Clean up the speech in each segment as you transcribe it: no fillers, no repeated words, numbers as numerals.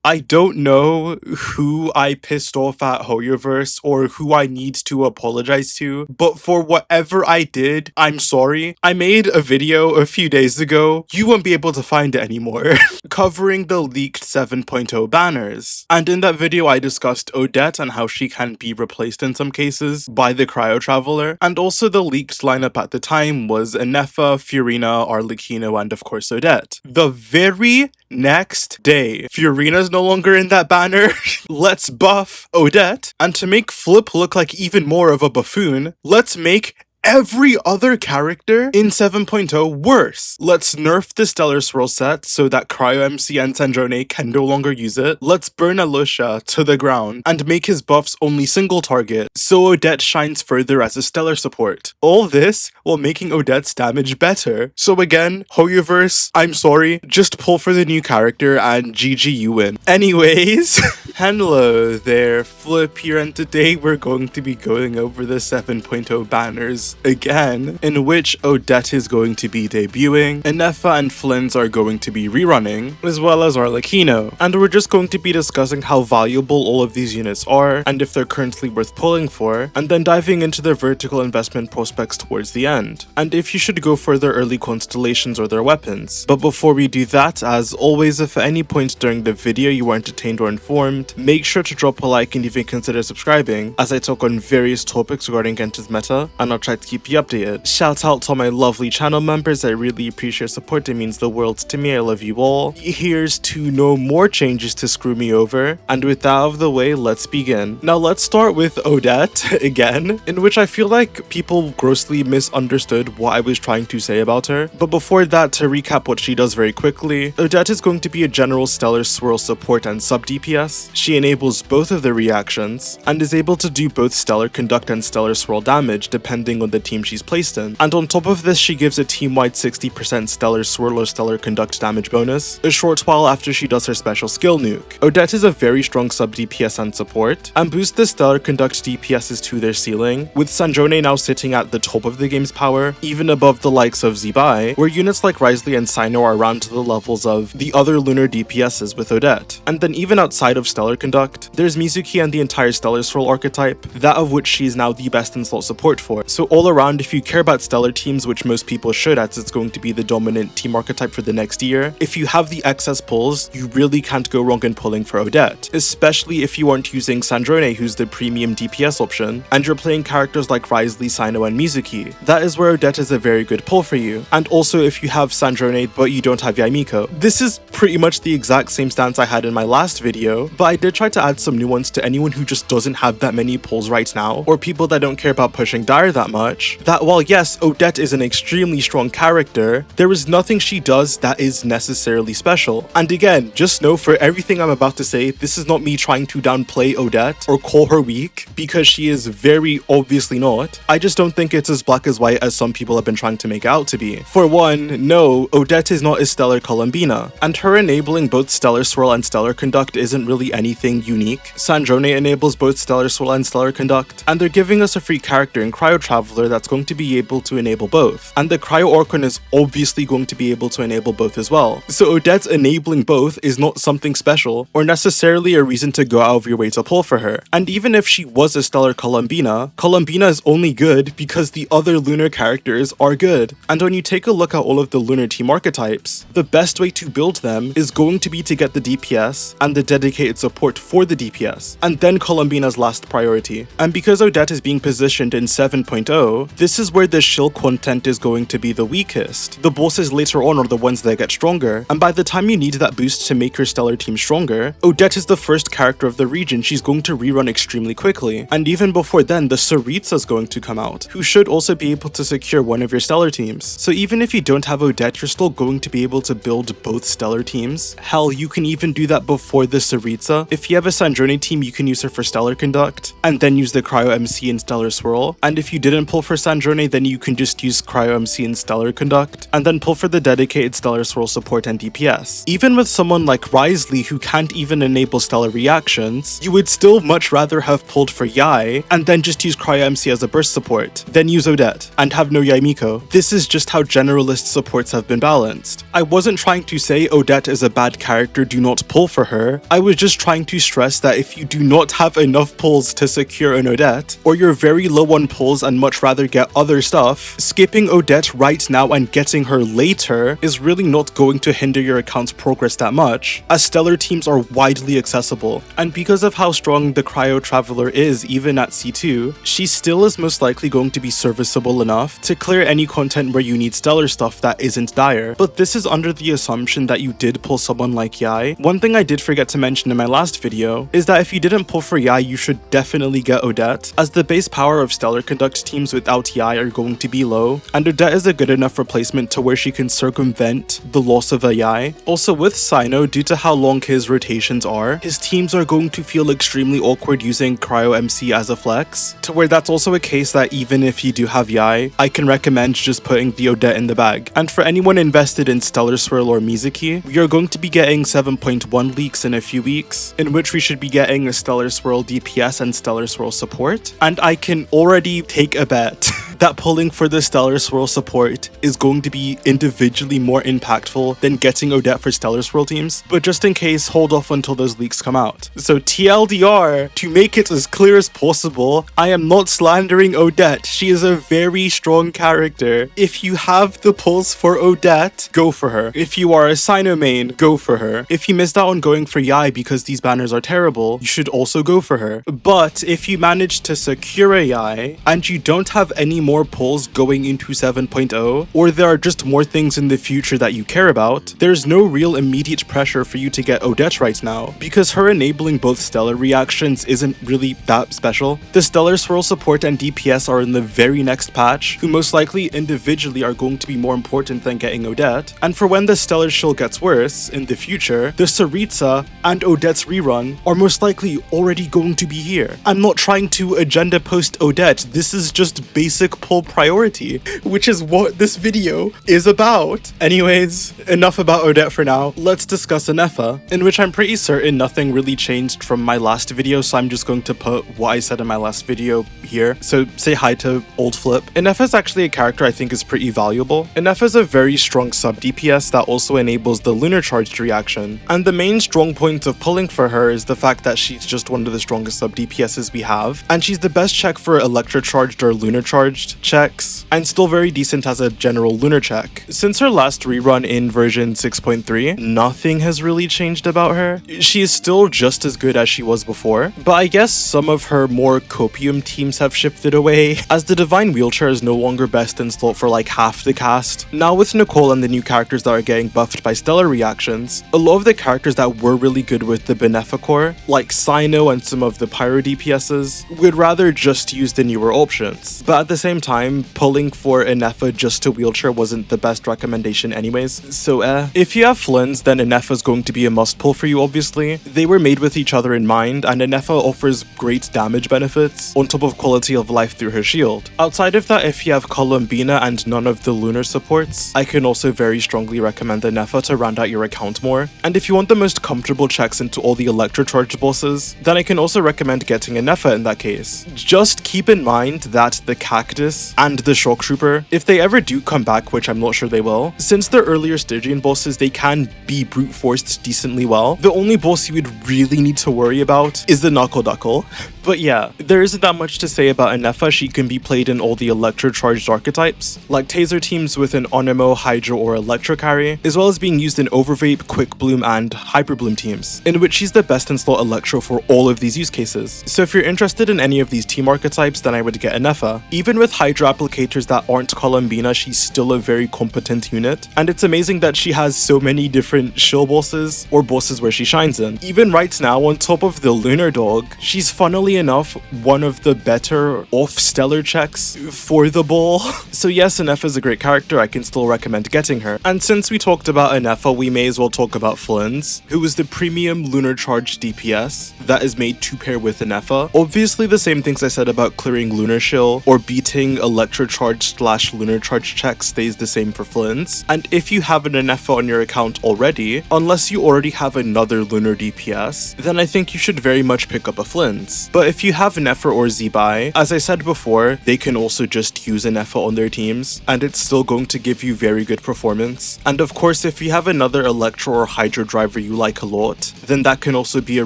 I don't know who I pissed off at Hoyoverse or who I need to apologize to, but for whatever I did, I'm sorry. I made a video a few days ago, you won't be able to find it anymore, covering the leaked 7.0 banners. And in that video I discussed Odette and how she can be replaced in some cases by the Cryo Traveler, and also the leaked lineup at the time was Ineffa, Furina, Arlecchino, and of course Odette. The very next day, Furina's no longer in that banner, let's buff Odette, and to make Flip look like even more of a buffoon, let's make every other character in 7.0 worse. Let's nerf the Stellar Swirl set so that Cryo MC and Sandrone can no longer use it. Let's burn Alusha to the ground and make his buffs only single target so Odette shines further as a Stellar support. All this while making Odette's damage better. So again, Hoyoverse, I'm sorry, just pull for the new character and GG you win. Anyways, hello there, Flip here, and today we're going to be going over the 7.0 banners again, in which Odette is going to be debuting, Ineffa and Flins are going to be rerunning, as well as Arlecchino, and we're just going to be discussing how valuable all of these units are, and if they're currently worth pulling for, and then diving into their vertical investment prospects towards the end, and if you should go for their early constellations or their weapons. But before we do that, as always, if at any point during the video you are entertained or informed, make sure to drop a like and even consider subscribing, as I talk on various topics regarding Genshin's meta, and I'll try to keep you updated. Shout out to my lovely channel members, I really appreciate your support, it means the world to me, I love you all. Here's to no more changes to screw me over, and with that out of the way, let's begin. Now let's start with Odette again, in which I feel like people grossly misunderstood what I was trying to say about her. But before that, to recap what she does very quickly, Odette is going to be a general Stellar Swirl support and sub DPS. She enables both of the reactions, and is able to do both Stellar Conduct and Stellar Swirl damage depending on the team she's placed in. And on top of this, she gives a team-wide 60% Stellar Swirl or Stellar Conduct damage bonus, a short while after she does her special skill nuke. Odette is a very strong sub DPS and support, and boosts the Stellar Conduct DPSs to their ceiling, with Sandrone now sitting at the top of the game's power, even above the likes of Zibai, where units like Wriothesley and Sino are around to the levels of the other lunar DPSs with Odette. And then even outside of Stellar Conduct, there's Mizuki and the entire Stellar Swirl archetype, that of which she is now the best in slot support for. So all around, if you care about Stellar teams, which most people should, as it's going to be the dominant team archetype for the next year, if you have the excess pulls, you really can't go wrong in pulling for Odette, especially if you aren't using Sandrone, who's the premium DPS option, and you're playing characters like Wriothesley, Sino, and Mizuki. That is where Odette is a very good pull for you. And also if you have Sandrone but you don't have Yaimiko. This is pretty much the exact same stance I had in my last video, but I did try to add some nuance to anyone who just doesn't have that many pulls right now, or people that don't care about pushing Dire that much, that while yes, Odette is an extremely strong character, there is nothing she does that is necessarily special. And again, just know for everything I'm about to say, this is not me trying to downplay Odette or call her weak, because she is very obviously not. I just don't think it's as black as white as some people have been trying to make it out to be. For one, no, Odette is not a Stellar Columbina, and her enabling both Stellar Swirl and Stellar Conduct isn't really anything unique. Sandrone enables both Stellar Swirl and Stellar Conduct, and they're giving us a free character in Cryo Traveler that's going to be able to enable both, and the Cryo Orcon is obviously going to be able to enable both as well. So Odette enabling both is not something special, or necessarily a reason to go out of your way to pull for her. And even if she was a Stellar Columbina, Columbina is only good because the other lunar characters are good. And when you take a look at all of the lunar team archetypes, the best way to build them is going to be to get the DPS and the dedicated support for the DPS, and then Columbina's last priority. And because Odette is being positioned in 7.0, this is where the shill content is going to be the weakest. The bosses later on are the ones that get stronger, and by the time you need that boost to make your Stellar team stronger, Odette is the first character of the region she's going to rerun extremely quickly. And even before then, the Tsaritsa is going to come out, who should also be able to secure one of your Stellar teams. So even if you don't have Odette, you're still going to be able to build both Stellar teams. Hell, you can even do that before the Tsaritsa. If you have a Sandrone team, you can use her for Stellar Conduct, and then use the Cryo MC and Stellar Swirl. And if you didn't pull for Sanjone, then you can just use Cryo MC and Stellar Conduct, and then pull for the dedicated Stellar Swirl support and DPS. Even with someone like Risley who can't even enable stellar reactions, you would still much rather have pulled for Yai and then just use Cryo MC as a burst support, then use Odette and have no Yai Miko. This is just how generalist supports have been balanced. I wasn't trying to say Odette is a bad character, do not pull for her. I was just trying to stress that if you do not have enough pulls to secure an Odette, or you're very low on pulls and much rather get other stuff, skipping Odette right now and getting her later is really not going to hinder your account's progress that much, as stellar teams are widely accessible. And because of how strong the Cryo Traveler is even at C2, she still is most likely going to be serviceable enough to clear any content where you need stellar stuff that isn't dire. But this is under the assumption that you did pull someone like Yai. One thing I did forget to mention in my last video is that if you didn't pull for Yai, you should definitely get Odette, as the base power of Stellar Conduct teams without Yai are going to be low, and Odette is a good enough replacement to where she can circumvent the loss of a Yai. Also with Sino, due to how long his rotations are, his teams are going to feel extremely awkward using Cryo MC as a flex, to where that's also a case that even if you do have Yai, I can recommend just putting the Odette in the bag. And for anyone invested in Stellar Swirl or Mizuki, we are going to be getting 7.1 leaks in a few weeks, in which we should be getting a Stellar Swirl DPS and Stellar Swirl support, and I can already take a bet that pulling for the Stellar Swirl support is going to be individually more impactful than getting Odette for Stellar Swirl teams, but just in case, hold off until those leaks come out. So TLDR, to make it as clear as possible, I am not slandering Odette. She is a very strong character. If you have the pulls for Odette, go for her. If you are a Sino main, go for her. If you missed out on going for Yai because these banners are terrible, you should also go for her. But if you manage to secure a Yai and you don't have any more pulls going into 7.0, or there are just more things in the future that you care about, there's no real immediate pressure for you to get Odette right now, because her enabling both stellar reactions isn't really that special. The Stellar Swirl support and DPS are in the very next patch, who most likely individually are going to be more important than getting Odette, and for when the Stellar Shield gets worse in the future, the Saritsa and Odette's rerun are most likely already going to be here. I'm not trying to agenda post Odette, this is just basic pull priority, which is what this video is about. Anyways, enough about Odette for now. Let's discuss Ineffa, in which I'm pretty certain nothing really changed from my last video, so I'm just going to put what I said in my last video here. So say hi to Old Flip. Ineffa is actually a character I think is pretty valuable. Ineffa is a very strong sub DPS that also enables the lunar charged reaction, and the main strong point of pulling for her is the fact that she's just one of the strongest sub DPSs we have, and she's the best check for electro charged or lunar charged checks, and still very decent as a general lunar check. Since her last rerun in version 6.3, nothing has really changed about her. She is still just as good as she was before, but I guess some of her more copium teams have shifted away, as the Divine Wheelchair is no longer best in slot for like half the cast. Now with Nicole and the new characters that are getting buffed by stellar reactions, a lot of the characters that were really good with the Benefa core, like Sino and some of the Pyro DPSs, would rather just use the newer options. But at the same time, pulling for Ineffa just to wheelchair wasn't the best recommendation anyways, so If you have Flins, then Ineffa is going to be a must pull for you obviously. They were made with each other in mind, and Ineffa offers great damage benefits on top of quality of life through her shield. Outside of that, if you have Columbina and none of the lunar supports, I can also very strongly recommend Ineffa to round out your account more. And if you want the most comfortable checks into all the electro charge bosses, then I can also recommend getting Ineffa in that case. Just keep in mind that the Cactus and the Shock Trooper, if they ever do come back, which I'm not sure they will, since they're earlier Stygian bosses, they can be brute forced decently well. The only boss you would really need to worry about is the Knuckle Duckle. But yeah, there isn't that much to say about Ineffa. She can be played in all the electro-charged archetypes, like Taser teams with an Onimo, Hydro, or Electro carry, as well as being used in Overvape, Quick Bloom, and Hyper Bloom teams, in which she's the best in slot Electro for all of these use cases. So if you're interested in any of these team archetypes, then I would get Ineffa. Even with Hydro applicators that aren't Columbina, she's still a very competent unit, and it's amazing that she has so many different shill bosses, or bosses where she shines in. Even right now, on top of the Lunar Dog, she's funnily enough one of the better off-stellar checks for the ball. So yes, Ineffa is a great character, I can still recommend getting her. And since we talked about Ineffa, we may as well talk about Flins, who is the premium lunar charge DPS that is made to pair with Ineffa. Obviously the same things I said about clearing Lunar Shill or beating getting electrocharge/lunar charge check stays the same for Flins, and if you have an Ineffa on your account already, unless you already have another lunar DPS, then I think you should very much pick up a Flins. But if you have Ineffa or Zebai, as I said before, they can also just use Ineffa on their teams, and it's still going to give you very good performance. And of course, if you have another Electro or Hydro driver you like a lot, then that can also be a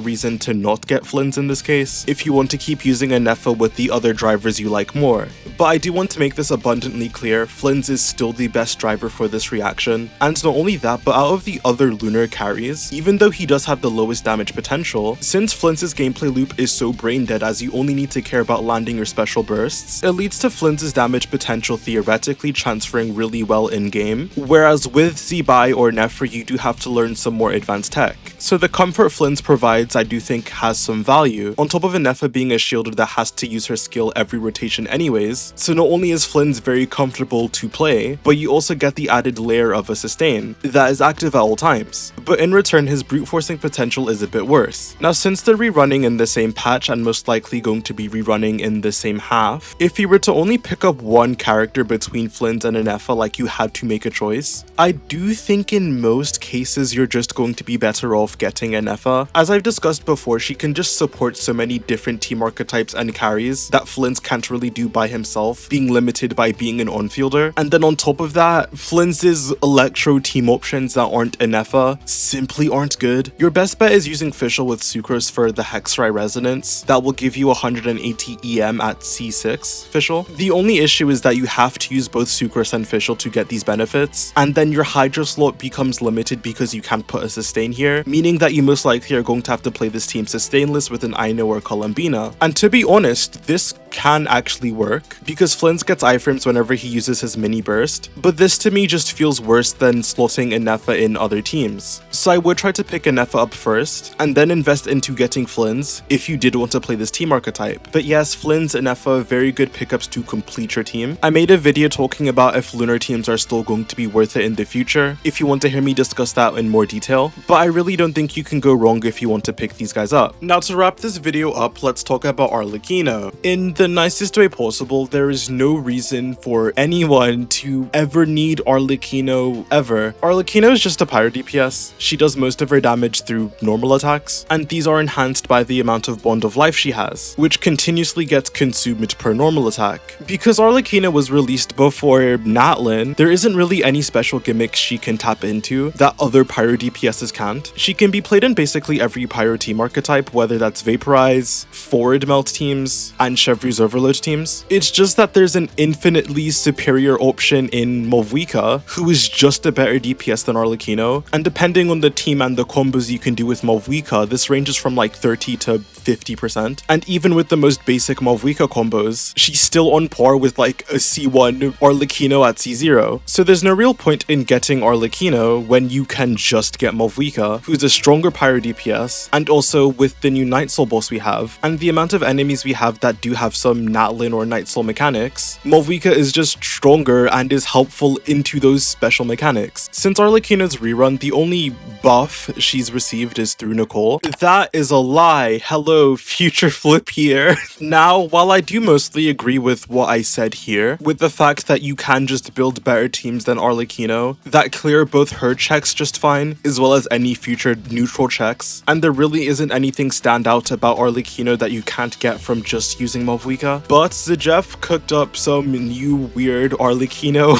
reason to not get Flins in this case, if you want to keep using Ineffa with the other drivers you like more. But I do want to make this abundantly clear, Flins is still the best driver for this reaction, and not only that, but out of the other lunar carries, even though he does have the lowest damage potential, since Flins' gameplay loop is so brain dead as you only need to care about landing your special bursts, it leads to Flins' damage potential theoretically transferring really well in-game, whereas with Zebai or Ineffa you do have to learn some more advanced tech. So the comfort Flins provides I do think has some value, on top of Ineffa being a shielder that has to use her skill every rotation anyways, so not only is Flins very comfortable to play, but you also get the added layer of a sustain that is active at all times. But in return his brute forcing potential is a bit worse. Now since they're rerunning in the same patch and most likely going to be rerunning in the same half, if you were to only pick up one character between Flins and Ineffa like you had to make a choice, I do think in most cases you're just going to be better off getting Ineffa. As I've discussed before, she can just support so many different team archetypes and carries that Flins can't really do by himself, being limited by being an on-fielder. And then on top of that, Flins' Electro team options that aren't Ineffa simply aren't good. Your best bet is using Fischl with Sucrose for the Hexrai Resonance. That will give you 180 EM at C6 Fischl. The only issue is that you have to use both Sucrose and Fischl to get these benefits, and then your Hydro slot becomes limited because you can't put a sustain here, meaning that you most likely are going to have to play this team sustainless with an Aino or Columbina. And to be honest, this can actually work, because Flins gets iframes whenever he uses his mini burst, but this to me just feels worse than slotting Ineffa in other teams. So I would try to pick Ineffa up first, and then invest into getting Flins if you did want to play this team archetype. But yes, Flins, Ineffa, very good pickups to complete your team. I made a video talking about if lunar teams are still going to be worth it in the future, if you want to hear me discuss that in more detail, but I really don't think you can go wrong if you want to pick these guys up. Now to wrap this video up, let's talk about Arlecchino. In the nicest way possible, there is no reason for anyone to ever need Arlecchino ever. Arlecchino is just a pyro DPS. She does most of her damage through normal attacks, and these are enhanced by the amount of Bond of Life she has, which continuously gets consumed per normal attack. Because Arlecchino was released before Natlin, there isn't really any special gimmicks she can tap into that other pyro DPSs can't. She can be played in basically every pyro team archetype, whether that's Vaporize, Forward Melt teams, and Chevreuse Overload teams. It's just that there's an infinitely superior option in Movwika, who is just a better DPS than Arlecchino, and depending on the team and the combos you can do with Movwika, this ranges from like 30 to 50%, and even with the most basic Movwika combos, she's still on par with like a C1 Arlecchino at C0. So there's no real point in getting Arlecchino when you can just get Movwika, who's a stronger pyro DPS, and also with the new Night Soul boss we have, and the amount of enemies we have that do have some Natlin or Night Soul mechanics, Movwika is just stronger and is helpful into those special mechanics. Since Arlecchino's rerun, the only buff she's received is through Nicole. That is a lie. Hello, future Flip here. Now, while I do mostly agree with what I said here, with the fact that you can just build better teams than Arlecchino that clear both her checks just fine, as well as any future neutral checks, and there really isn't anything stand out about Arlecchino that you can't get from just using Movwika, but Zjef cooked up some new weird Arlecchino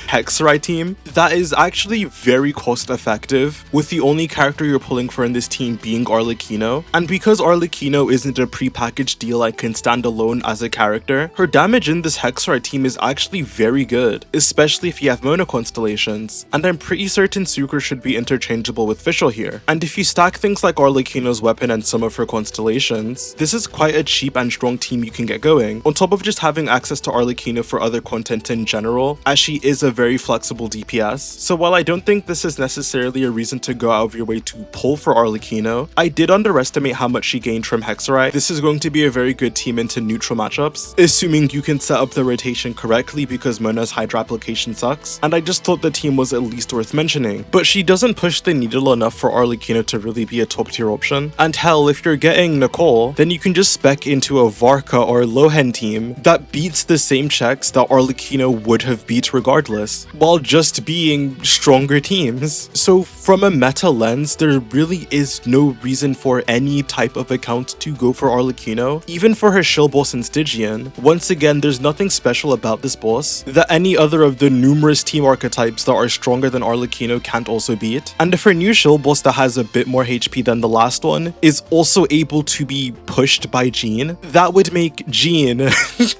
Hexrai team that is actually very cost effective, with the only character you're pulling for in this team being Arlecchino, and because Arlecchino isn't a pre-packaged deal and can stand alone as a character, her damage in this Hexrai team is actually very good, especially if you have mono constellations, and I'm pretty certain Sucre should be interchangeable with Fischl here. And if you stack things like Arlecchino's weapon and some of her constellations, this is quite a cheap and strong team you can get going, on top of just having access to Arlecchino for other content in general, as she is a very flexible DPS. So while I don't think this is necessarily a reason to go out of your way to pull for Arlecchino, I did underestimate how much she gained from Hexrai. This is going to be a very good team into neutral matchups, assuming you can set up the rotation correctly, because Mona's Hydra application sucks, and I just thought the team was at least worth mentioning. But she doesn't push the needle enough for Arlecchino to really be a top tier option, and hell, if you're getting Nicole, then you can just spec into a Varka or Lohen team that beats the same checks that Arlecchino would have beat regardless, while just being stronger teams. So from a meta lens, there really is no reason for any type of account to go for Arlecchino, even for her shill boss in Stygian. Once again, there's nothing special about this boss that any other of the numerous team archetypes that are stronger than Arlecchino can't also beat. And if her new shill boss that has a bit more HP than the last one is also able to be pushed by Jean, that would make Jean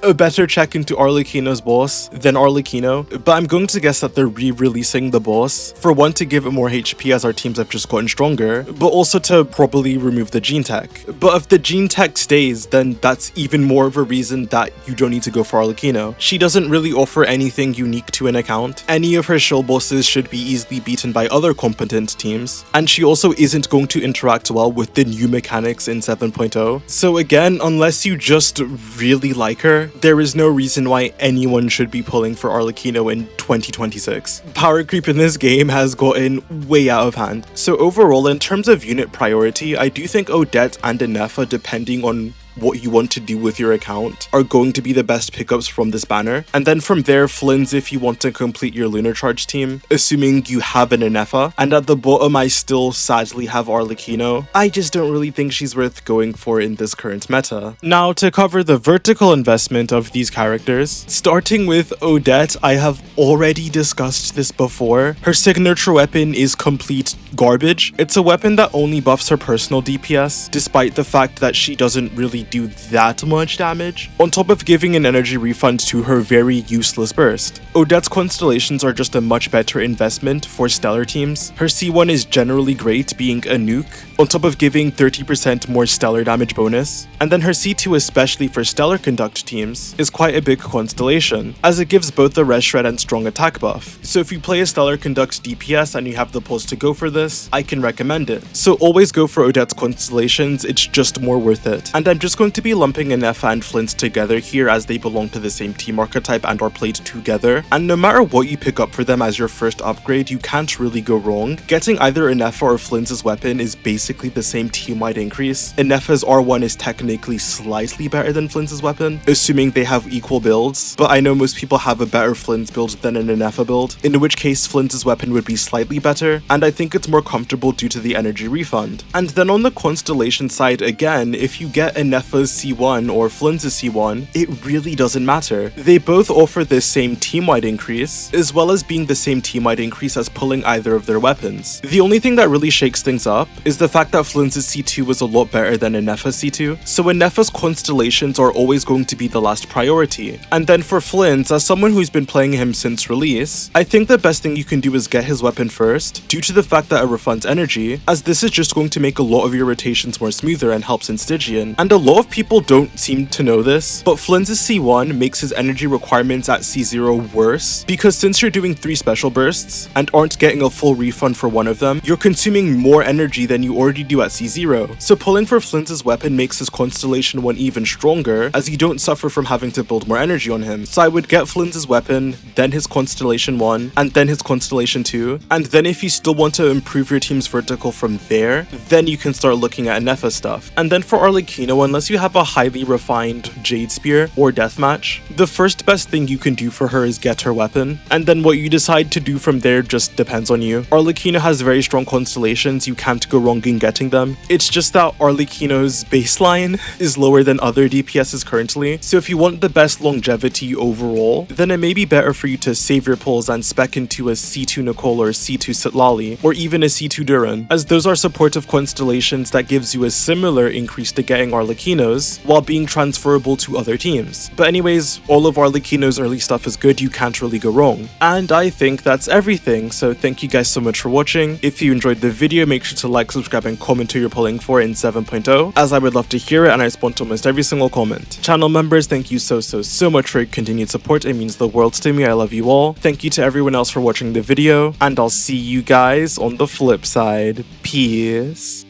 a better check into Arlecchino's boss than Arlecchino. But I'm going to guess that they're re-releasing the boss, for one, to give it more HP as our teams have just gotten stronger, but also to probably remove the Jean tech. But if the Jean tech stays, then that's even more of a reason that you don't need to go for Arlecchino. She doesn't really offer anything unique to an account. Any of her shill bosses should be easily beaten by other competent teams, and she also isn't going to interact well with the new mechanics in 7.0. So again, unless you just really like her, there is no reason why anyone should be pulling for Arlecchino in 2026. Power creep in this game has gotten way out of hand. So overall, in terms of unit priority, I do think Odette and Ineffa, depending on what you want to do with your account, are going to be the best pickups from this banner. And then from there, Flins if you want to complete your Lunar Charge team, assuming you have an Ineffa. And at the bottom, I still sadly have Arlecchino. I just don't really think she's worth going for in this current meta. Now, to cover the vertical investment of these characters, starting with Odette, I have already discussed this before. Her signature weapon is complete garbage. It's a weapon that only buffs her personal DPS, despite the fact that she doesn't really do that much damage, on top of giving an energy refund to her very useless burst. Odette's Constellations are just a much better investment for stellar teams. Her C1 is generally great, being a nuke, on top of giving 30% more stellar damage bonus. And then her C2, especially for stellar conduct teams, is quite a big constellation, as it gives both the res shred and strong attack buff. So if you play a stellar conduct DPS and you have the pulse to go for this, I can recommend it. So always go for Odette's Constellations, it's just more worth it. And I'm just going to be lumping Ineffa and Flins together here, as they belong to the same team archetype and are played together. And no matter what you pick up for them as your first upgrade, you can't really go wrong. Getting either Ineffa or Flins' weapon is basically the same team-wide increase. Ineffa's R1 is technically slightly better than Flins' weapon, assuming they have equal builds, but I know most people have a better Flins build than an Ineffa build, in which case Flins' weapon would be slightly better, and I think it's more comfortable due to the energy refund. And then on the Constellation side, again, if you get Ineffa's C1 or Flins' C1, it really doesn't matter. They both offer the same team-wide increase, as well as being the same team-wide increase as pulling either of their weapons. The only thing that really shakes things up is the fact that Flins' C2 was a lot better than Ineffa's C2, so Ineffa's Constellations are always going to be the last priority. And then for Flins, as someone who's been playing him since release, I think the best thing you can do is get his weapon first, due to the fact that it refunds energy, as this is just going to make a lot of your rotations more smoother and helps in Stygian. And a lot of people don't seem to know this, but Flins' C1 makes his energy requirements at C0 worse, because since you're doing 3 special bursts and aren't getting a full refund for one of them, you're consuming more energy than you already do at C0. So pulling for Flins' weapon makes his Constellation 1 even stronger, as you don't suffer from having to build more energy on him. So I would get Flins' weapon, then his Constellation 1, and then his Constellation 2, and then if you still want to improve your team's vertical from there, then you can start looking at Ineffa stuff. And then for Arlecchino, unless you have a highly refined Jade Spear or Deathmatch, the first best thing you can do for her is get her weapon, and then what you decide to do from there just depends on you. Arlecchino has very strong constellations, you can't go wrong in getting them. It's just that Arlecchino's baseline is lower than other DPSs currently, so if you want the best longevity overall, then it may be better for you to save your pulls and spec into a C2 Nicole or C2 Sitlali, or even a C2 Duran, as those are supportive constellations that gives you a similar increase to getting Arlecchino's, while being transferable to other teams. But anyways, all of Arlecchino's early stuff is good, you can't really go wrong. And I think that's everything, so thank you guys so much for watching. If you enjoyed the video, make sure to like, subscribe, and comment who you're pulling for in 7.0, as I would love to hear it and I respond to almost every single comment. Channel members, thank you so much for your continued support, it means the world to me, I love you all. Thank you to everyone else for watching the video, and I'll see you guys on the flip side. Peace.